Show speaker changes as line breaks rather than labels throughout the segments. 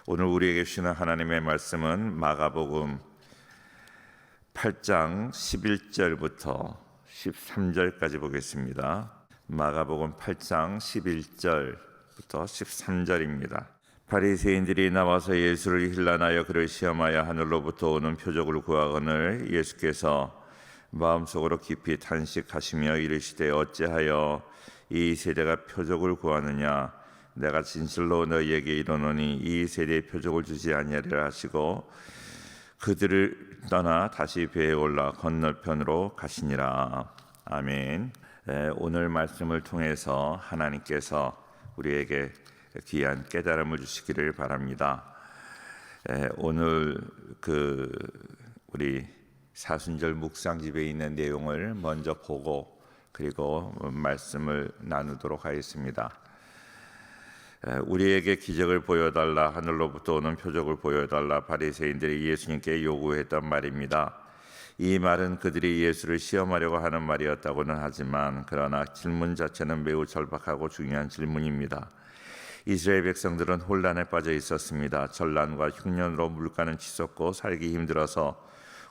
오늘 우리에게 주시는 하나님의 말씀은 마가복음 8장 11절부터 13절까지 보겠습니다. 마가복음 8장 11절부터 13절입니다. 바리새인들이 나와서 예수를 힐난하여 그를 시험하여 하늘로부터 오는 표적을 구하거늘 예수께서 마음속으로 깊이 탄식하시며 이르시되 어찌하여 이 세대가 표적을 구하느냐 내가 진실로 너희에게 이르노니 이 세대에 표적을 주지 아니하리라 하시고 그들을 떠나 다시 배에 올라 건너편으로 가시니라. 아멘. 오늘 말씀을 통해서 하나님께서 우리에게 귀한 깨달음을 주시기를 바랍니다. 오늘 우리 사순절 묵상집에 있는 내용을 먼저 보고 그리고 말씀을 나누도록 하겠습니다. 우리에게 기적을 보여달라, 하늘로부터 오는 표적을 보여달라 바리새인들이 예수님께 요구했던 말입니다. 이 말은 그들이 예수를 시험하려고 하는 말이었다고는 하지만 그러나 질문 자체는 매우 절박하고 중요한 질문입니다. 이스라엘 백성들은 혼란에 빠져 있었습니다. 전란과 흉년으로 물가는 치솟고 살기 힘들어서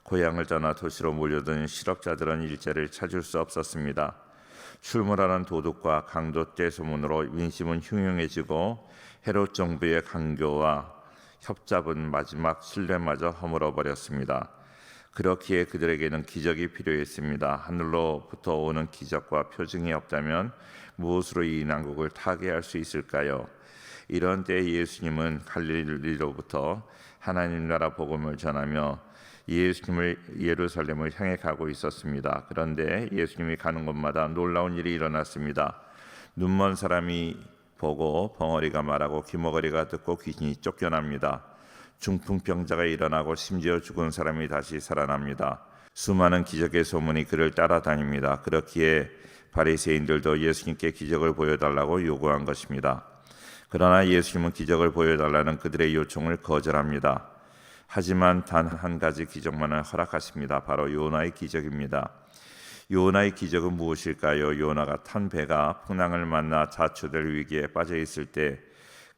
고향을 떠나 도시로 몰려든 실업자들은 일자리를 찾을 수 없었습니다. 출몰하는 도둑과 강도떼 소문으로 민심은 흉흉해지고 헤롯 정부의 강교와 협잡은 마지막 신뢰마저 허물어버렸습니다. 그렇기에 그들에게는 기적이 필요했습니다. 하늘로부터 오는 기적과 표징이 없다면 무엇으로 이 난국을 타개할 수 있을까요? 이런 때 예수님은 갈릴리로부터 하나님 나라 복음을 전하며 예수님을 예루살렘을 향해 가고 있었습니다. 그런데 예수님이 가는 곳마다 놀라운 일이 일어났습니다. 눈먼 사람이 보고 벙어리가 말하고 귀머거리가 듣고 귀신이 쫓겨납니다. 중풍병자가 일어나고 심지어 죽은 사람이 다시 살아납니다. 수많은 기적의 소문이 그를 따라다닙니다. 그렇기에 바리새인들도 예수님께 기적을 보여달라고 요구한 것입니다. 그러나 예수님은 기적을 보여달라는 그들의 요청을 거절합니다. 하지만 단 한 가지 기적만을 허락하십니다. 바로 요나의 기적입니다. 요나의 기적은 무엇일까요? 요나가 탄 배가 풍랑을 만나 자초될 위기에 빠져 있을 때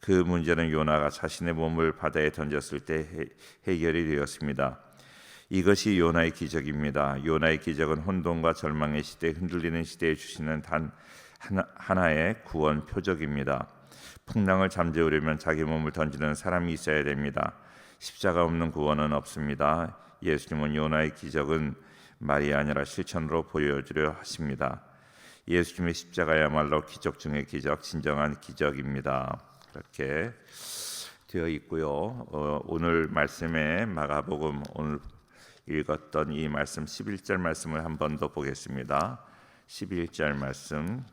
그 문제는 요나가 자신의 몸을 바다에 던졌을 때 해결이 되었습니다. 이것이 요나의 기적입니다. 요나의 기적은 혼돈과 절망의 시대, 흔들리는 시대에 주시는 단 하나의 구원 표적입니다. 풍랑을 잠재우려면 자기 몸을 던지는 사람이 있어야 됩니다. 십자가 없는 구원은 없습니다. 예수님은 요나의 기적은 말이 아니라 실천으로 보여주려 하십니다. 예수님의 십자가야말로 기적 중의 기적, 진정한 기적입니다. 그렇게 되어 있고요. 오늘 말씀에 마가복음 오늘 읽었던 이 말씀 11절 말씀을 한 번 더 보겠습니다. 11절 말씀.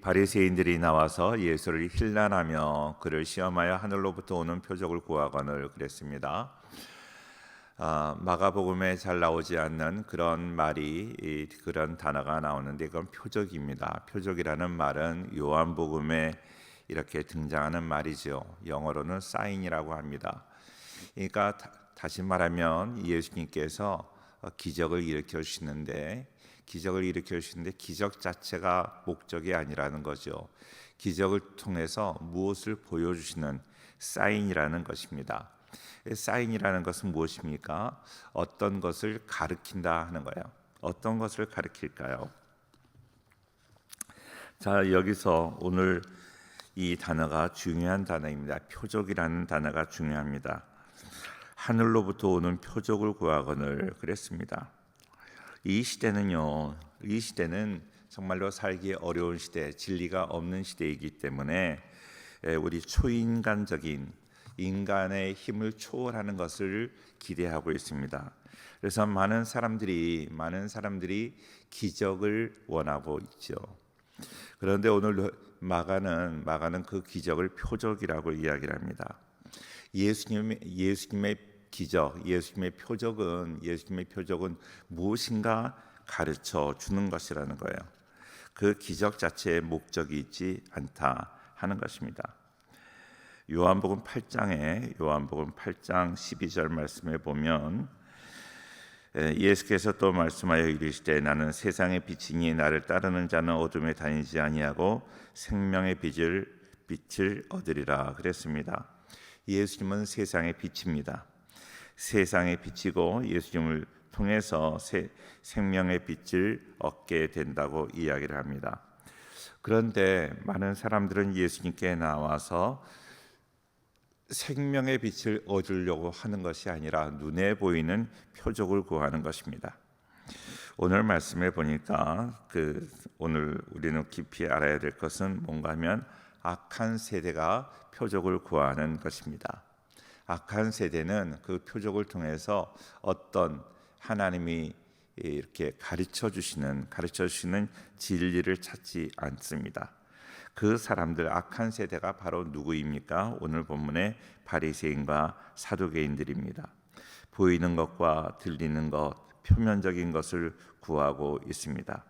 바리새인들이 나와서 예수를 힐난하며 그를 시험하여 하늘로부터 오는 표적을 구하거늘 그랬습니다. 마가복음에 잘 나오지 않는 그런 말이 그런 단어가 나오는데 그건 표적입니다. 표적이라는 말은 요한복음에 이렇게 등장하는 말이죠. 영어로는 사인이라고 합니다. 그러니까 다시 말하면 예수님께서 기적을 일으켜 주시는데 기적 자체가 목적이 아니라는 거죠. 기적을 통해서 무엇을 보여주시는 사인이라는 것입니다. 사인이라는 것은 무엇입니까? 어떤 것을 가르친다 하는 거예요. 어떤 것을 가르칠까요? 자, 여기서 오늘 이 단어가 중요한 단어입니다. 표적이라는 단어가 중요합니다. 하늘로부터 오는 표적을 구하거늘 그랬습니다. 이 시대는 정말로 살기 어려운 시대, 진리가 없는 시대이기 때문에 우리 초인간적인 인간의 힘을 초월하는 것을 기대하고 있습니다. 그래서 많은 사람들이 기적을 원하고 있죠. 그런데 오늘 마가는 그 기적을 표적이라고 이야기를 합니다. 예수님의 기적, 예수님의 표적은 무엇인가 가르쳐 주는 것이라는 거예요. 그 기적 자체에 목적이 있지 않다 하는 것입니다. 요한복음 8장 12절 말씀에 보면 예수께서 또 말씀하여 이르시되 나는 세상의 빛이니 나를 따르는 자는 어둠에 다니지 아니하고 생명의 빛을 얻으리라 그랬습니다. 예수님은 세상의 빛입니다. 세상의 빛이고 예수님을 통해서 생명의 빛을 얻게 된다고 이야기를 합니다. 그런데 많은 사람들은 예수님께 나와서 생명의 빛을 얻으려고 하는 것이 아니라 눈에 보이는 표적을 구하는 것입니다. 오늘 말씀에 보니까 오늘 우리는 깊이 알아야 될 것은 뭔가 하면 악한 세대가 표적을 구하는 것입니다. 악한 세대는 그 표적을 통해서 어떤 하나님이 이렇게 가르쳐 주시는 진리를 찾지 않습니다. 그 사람들, 악한 세대가 바로 누구입니까? 오늘 본문의 바리새인과 사두개인들입니다. 보이는 것과 들리는 것, 표면적인 것을 구하고 있습니다.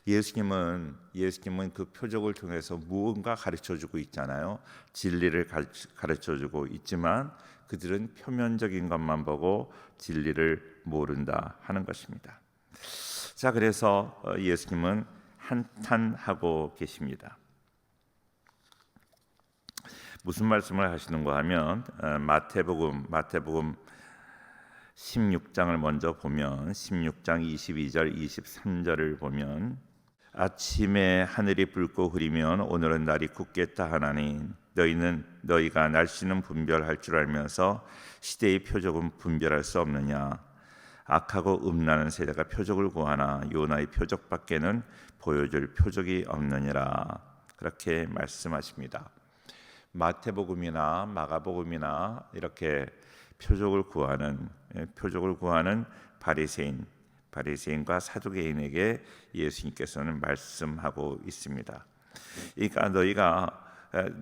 예수님은 그 표적을 통해서 무언가 가르쳐주고 있잖아요. 진리를 가르쳐주고 있지만 그들은 표면적인 것만 보고 진리를 모른다 하는 것입니다. 자, 그래서 예수님은 한탄하고 계십니다. 무슨 말씀을 하시는가 하면 마태복음 16장을 먼저 보면 16장 22절 23절을 보면 아침에 하늘이 붉고 흐리면 오늘은 날이 굳겠다 하나니 너희가 날씨는 분별할 줄 알면서 시대의 표적은 분별할 수 없느냐. 악하고 음란한 세대가 표적을 구하나 요나의 표적밖에는 보여줄 표적이 없느니라. 그렇게 말씀하십니다. 마태복음이나 마가복음이나 이렇게 표적을 구하는 바리새인과 사두개인에게 예수님께서는 말씀하고 있습니다. 그러니까 너희가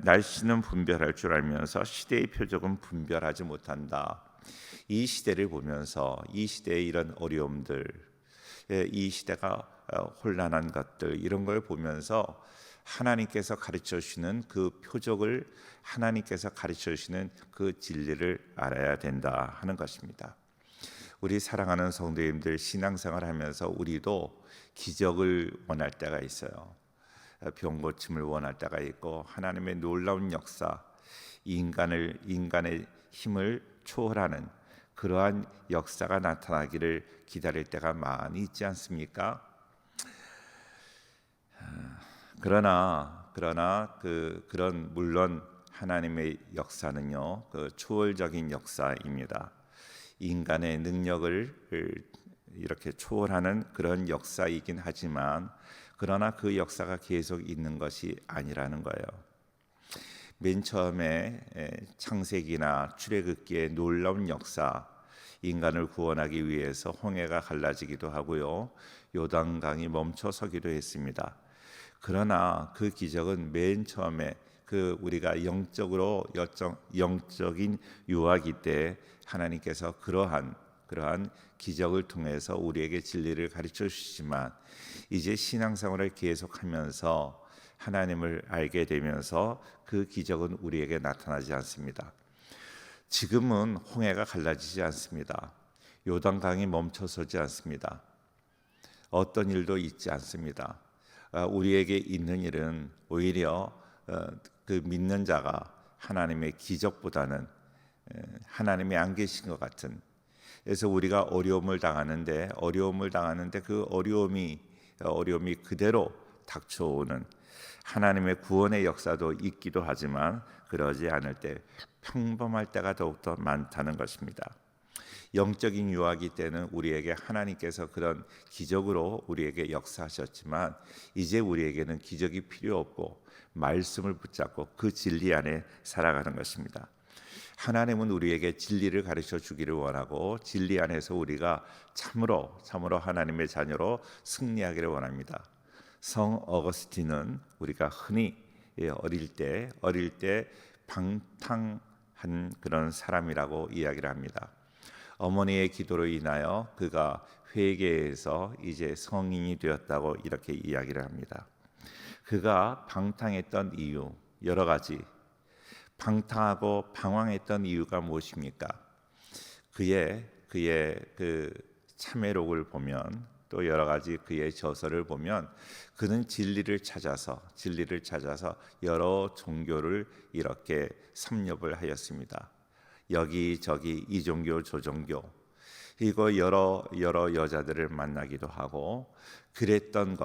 날씨는 분별할 줄 알면서 시대의 표적은 분별하지 못한다. 이 시대를 보면서 이 시대의 이런 어려움들, 이 시대가 혼란한 것들, 이런 걸 보면서 하나님께서 가르쳐 주시는 그 표적을, 하나님께서 가르쳐 주시는 그 진리를 알아야 된다 하는 것입니다. 우리 사랑하는 성도님들, 신앙생활 하면서 우리도 기적을 원할 때가 있어요. 병 고침을 원할 때가 있고, 하나님의 놀라운 역사, 인간의 힘을 초월하는 그러한 역사가 나타나기를 기다릴 때가 많이 있지 않습니까? 그러나 물론 하나님의 역사는요, 그 초월적인 역사입니다. 인간의 능력을 이렇게 초월하는 그런 역사이긴 하지만, 그러나 그 역사가 계속 있는 것이 아니라는 거예요. 맨 처음에 창세기나 출애굽기의 놀라운 역사, 인간을 구원하기 위해서 홍해가 갈라지기도 하고요, 요단강이 멈춰서기도 했습니다. 그러나 그 기적은 맨 처음에 우리가 영적인 유아기 때 하나님께서 그러한 기적을 통해서 우리에게 진리를 가르쳐 주시지만, 이제 신앙생활을 계속하면서 하나님을 알게 되면서 그 기적은 우리에게 나타나지 않습니다. 지금은 홍해가 갈라지지 않습니다. 요단강이 멈춰서지 않습니다. 어떤 일도 있지 않습니다. 우리에게 있는 일은 오히려 그 믿는 자가 하나님의 기적보다는 하나님이 안 계신 것 같은, 그래서 우리가 어려움을 당하는데 그 어려움이 그대로 닥쳐오는 하나님의 구원의 역사도 있기도 하지만, 그러지 않을 때 평범할 때가 더욱더 많다는 것입니다. 영적인 유아기 때는 우리에게 하나님께서 그런 기적으로 우리에게 역사하셨지만, 이제 우리에게는 기적이 필요 없고 말씀을 붙잡고 그 진리 안에 살아가는 것입니다. 하나님은 우리에게 진리를 가르쳐 주기를 원하고, 진리 안에서 우리가 참으로 하나님의 자녀로 승리하기를 원합니다. 성 어거스틴은 우리가 흔히 어릴 때 방탕한 그런 사람이라고 이야기를 합니다. 어머니의 기도로 인하여 그가 회개해서 이제 성인이 되었다고 이렇게 이야기를 합니다. 그가 방탕했던 이유, 여러 가지. 방탕하고 방황했던 이유가 무엇입니까? 그의 그 참회록을 보면 또 여러 가지 그의 저서를 보면 그는 진리를 찾아서 여러 종교를 이렇게 섭렵을 하였습니다. 여기저기 이 종교 저 종교, 그리고 여러 여자들을 만나기도 하고 그랬던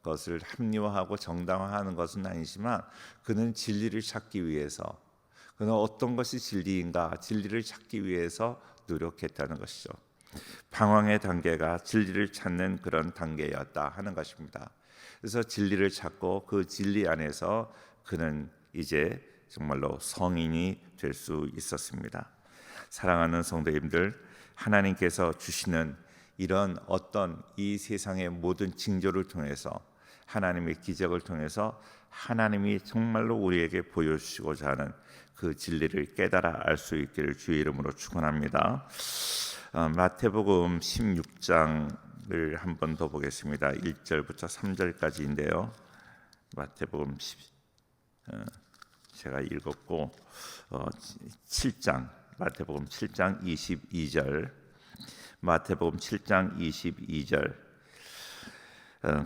것을 합리화하고 정당화하는 것은 아니지만 그는 진리를 찾기 위해서, 그는 어떤 것이 진리인가, 진리를 찾기 위해서 노력했다는 것이죠. 방황의 단계가 진리를 찾는 그런 단계였다 하는 것입니다. 그래서 진리를 찾고 그 진리 안에서 그는 이제 정말로 성인이 될 수 있었습니다. 사랑하는 성도님들, 하나님께서 주시는 이런 어떤 이 세상의 모든 징조를 통해서, 하나님의 기적을 통해서 하나님이 정말로 우리에게 보여주시고자 하는 그 진리를 깨달아 알 수 있기를 주의 이름으로 축원합니다. 마태복음 16장을 한 번 더 보겠습니다. 1절부터 3절까지인데요. 마태복음 제가 읽었고 7장, 마태복음 7장 22절, 마태복음 7장 22절.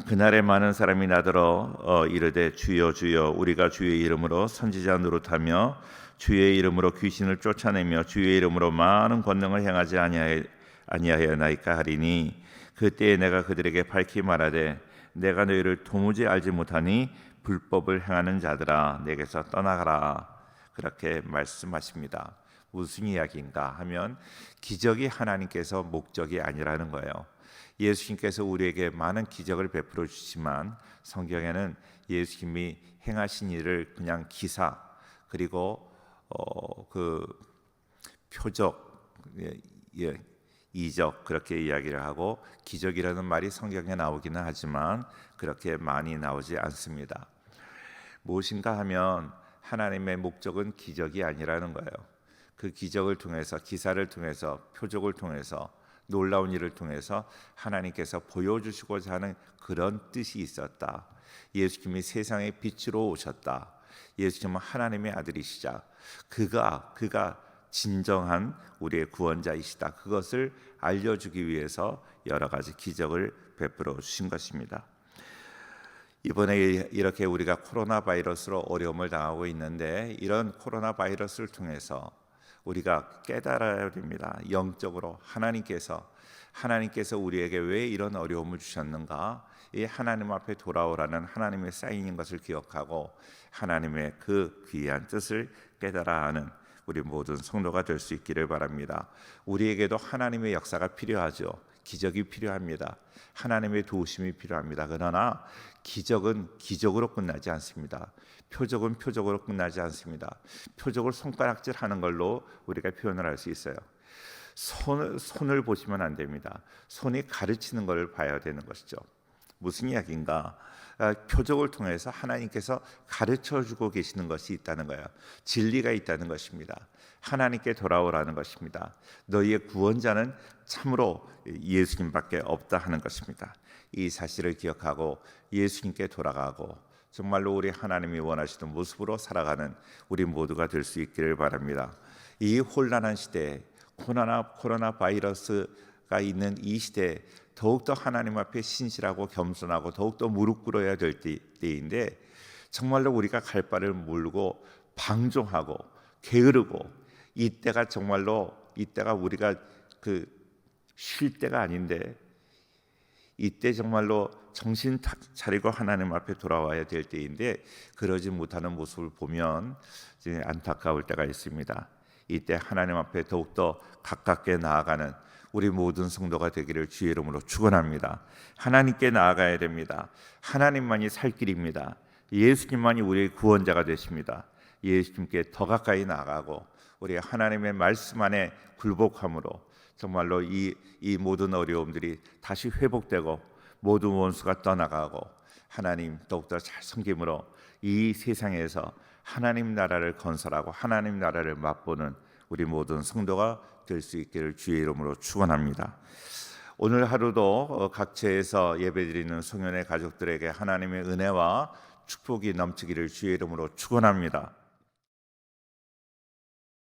그날에 많은 사람이 나더러 이르되 주여 주여 우리가 주의 이름으로 선지자 노릇하며 주의 이름으로 귀신을 쫓아내며 주의 이름으로 많은 권능을 행하지 아니하였나이까 하리니 그때에 내가 그들에게 밝히 말하되 내가 너희를 도무지 알지 못하니 불법을 행하는 자들아 내게서 떠나가라, 그렇게 말씀하십니다. 무슨 이야기인가 하면 기적이 하나님께서 목적이 아니라는 거예요. 예수님께서 우리에게 많은 기적을 베풀어 주시지만 성경에는 예수님이 행하신 일을 그냥 기사, 그리고 그 표적, 이적, 그렇게 이야기를 하고 기적이라는 말이 성경에 나오기는 하지만 그렇게 많이 나오지 않습니다. 무엇인가 하면 하나님의 목적은 기적이 아니라는 거예요. 그 기적을 통해서, 기사를 통해서, 표적을 통해서, 놀라운 일을 통해서 하나님께서 보여주시고자 하는 그런 뜻이 있었다. 예수님이 세상의 빛으로 오셨다. 예수님은 하나님의 아들이시자 그가 진정한 우리의 구원자이시다. 그것을 알려주기 위해서 여러 가지 기적을 베풀어 주신 것입니다. 이번에 이렇게 우리가 코로나 바이러스로 어려움을 당하고 있는데 이런 코로나 바이러스를 통해서 우리가 깨달아야 됩니다. 영적으로 하나님께서 우리에게 왜 이런 어려움을 주셨는가, 이 하나님 앞에 돌아오라는 하나님의 사인인 것을 기억하고 하나님의 그 귀한 뜻을 깨달아 하는 우리 모든 성도가 될 수 있기를 바랍니다. 우리에게도 하나님의 역사가 필요하죠. 기적이 필요합니다. 하나님의 도우심이 필요합니다. 그러나 기적은 기적으로 끝나지 않습니다. 표적은 표적으로 끝나지 않습니다. 표적을 손가락질하는 걸로 우리가 표현을 할 수 있어요. 손을 보시면 안 됩니다. 손이 가르치는 걸 봐야 되는 것이죠. 무슨 이야기인가? 표적을 통해서 하나님께서 가르쳐주고 계시는 것이 있다는 거예요. 진리가 있다는 것입니다. 하나님께 돌아오라는 것입니다. 너희의 구원자는 참으로 예수님밖에 없다 하는 것입니다. 이 사실을 기억하고 예수님께 돌아가고 정말로 우리 하나님이 원하시는 모습으로 살아가는 우리 모두가 될 수 있기를 바랍니다. 이 혼란한 시대에 코로나 바이러스가 있는 이 시대에 더욱더 하나님 앞에 신실하고 겸손하고 더욱더 무릎 꿇어야 될 때인데 정말로 우리가 갈 바를 모르고 방종하고 게으르고 이때가 우리가 쉴 때가 아닌데 이때 정말로 정신 차리고 하나님 앞에 돌아와야 될 때인데 그러지 못하는 모습을 보면 이제 안타까울 때가 있습니다. 이때 하나님 앞에 더욱더 가깝게 나아가는 우리 모든 성도가 되기를 주의 이름으로 축원합니다. 하나님께 나아가야 됩니다. 하나님만이 살 길입니다. 예수님만이 우리의 구원자가 되십니다. 예수님께 더 가까이 나아가고 우리 하나님의 말씀 안에 굴복함으로 정말로 이 모든 어려움들이 다시 회복되고 모든 원수가 떠나가고 하나님 더욱더 잘 섬김으로 이 세상에서 하나님 나라를 건설하고 하나님 나라를 맛보는 우리 모든 성도가 될 수 있기를 주의 이름으로 축원합니다. 오늘 하루도 각처에서 예배드리는 성현의 가족들에게 하나님의 은혜와 축복이 넘치기를 주의 이름으로 축원합니다.